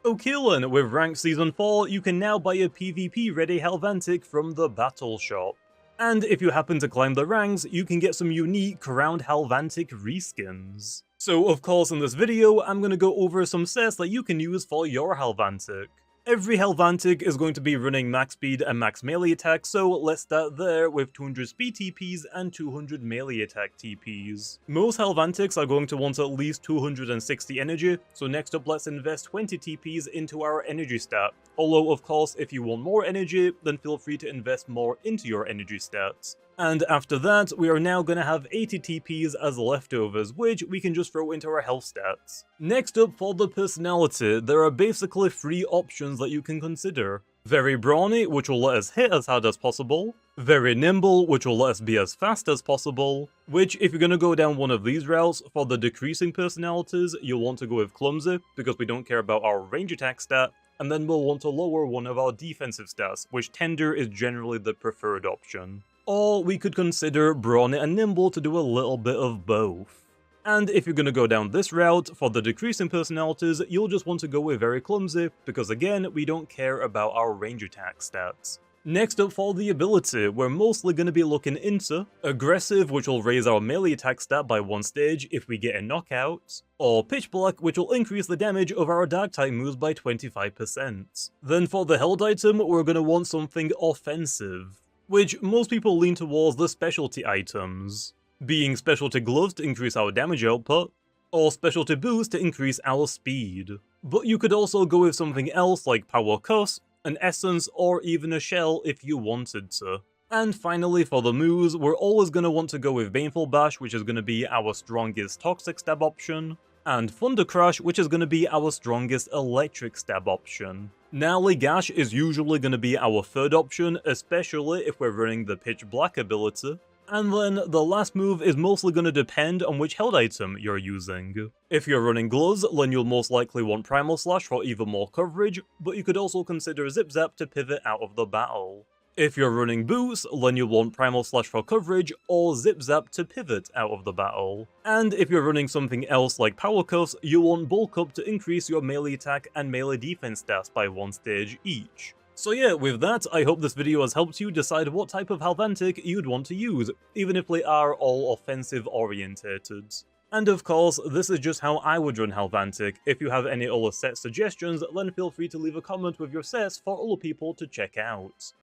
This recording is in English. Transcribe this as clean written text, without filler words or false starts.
Okay then, with Ranked Season 4, you can now buy a PvP ready HALVANTIC from the Battle Shop. And if you happen to climb the ranks, you can get some unique Crowned HALVANTIC reskins. So of course in this video, I'm gonna go over some sets that you can use for your HALVANTIC. Every HALVANTIC is going to be running max speed and max melee attack, so let's start there with 200 speed TPs and 200 melee attack TPs. Most HALVANTICs are going to want at least 260 energy, so next up let's invest 20 TPs into our energy stat. Although of course if you want more energy, then feel free to invest more into your energy stats. And after that, we are now going to have 80 TPs as leftovers, which we can just throw into our health stats. Next up, for the personality, there are basically 3 options that you can consider. Very brawny, which will let us hit as hard as possible. Very nimble, which will let us be as fast as possible. Which, if you're going to go down one of these routes, for the decreasing personalities, you'll want to go with clumsy, because we don't care about our range attack stat. And then we'll want to lower one of our defensive stats, which tender is generally the preferred option. Or we could consider brawny and nimble to do a little bit of both. And if you're gonna go down this route, for the decreasing personalities, you'll just want to go with very clumsy, because again, we don't care about our range attack stats. Next up for the ability, we're mostly going to be looking into aggressive, which will raise our melee attack stat by 1 stage if we get a knockout, or pitch black, which will increase the damage of our dark type moves by 25%. Then for the held item, we're going to want something offensive, which most people lean towards the specialty items, being specialty gloves to increase our damage output, or specialty boots to increase our speed. But you could also go with something else like power cuss, an essence, or even a shell if you wanted to. And finally for the moves, we're always going to want to go with Baneful Bash, which is going to be our strongest toxic stab option, and Thunder Crash, which is going to be our strongest electric stab option. Gnarly Gash is usually going to be our third option, especially if we're running the Pitch Black ability. And then the last move is mostly going to depend on which held item you're using. If you're running gloves, then you'll most likely want Primal Slash for even more coverage, but you could also consider Zip Zap to pivot out of the battle. If you're running boots, then you'll want Primal Slash for coverage, or Zip Zap to pivot out of the battle. And if you're running something else like Power Cuffs, you'll want Bulk Up to increase your melee attack and melee defense stats by 1 stage each. So yeah, with that, I hope this video has helped you decide what type of HALVANTIC you'd want to use, even if they are all offensive orientated. And of course, this is just how I would run HALVANTIC. If you have any other set suggestions, then feel free to leave a comment with your sets for other people to check out.